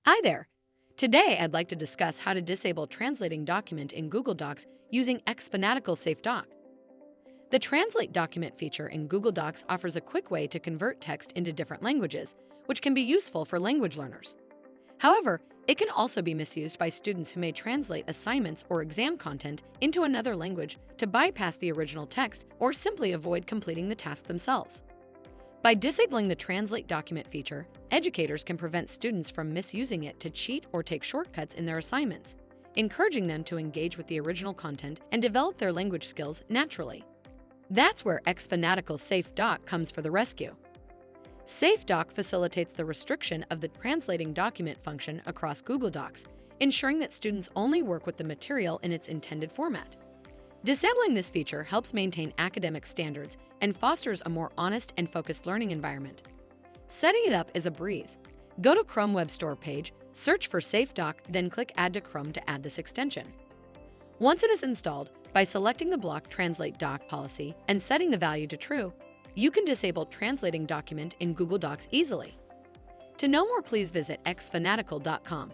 Hi there! Today I'd like to discuss how to disable translating document in Google Docs using xFanatical Safe Doc. The Translate Document feature in Google Docs offers a quick way to convert text into different languages, which can be useful for language learners. However, it can also be misused by students who may translate assignments or exam content into another language to bypass the original text or simply avoid completing the task themselves. By disabling the Translate Document feature, educators can prevent students from misusing it to cheat or take shortcuts in their assignments, encouraging them to engage with the original content and develop their language skills naturally. That's where xFanatical Safe Doc comes for the rescue. Safe Doc facilitates the restriction of the translating document function across Google Docs, ensuring that students only work with the material in its intended format. Disabling this feature helps maintain academic standards and fosters a more honest and focused learning environment. Setting it up is a breeze. Go to Chrome Web Store page, search for Safe Doc, then click Add to Chrome to add this extension. Once it is installed, by selecting the block Translate Doc policy and setting the value to True, you can disable translating document in Google Docs easily. To know more, please visit xfanatical.com.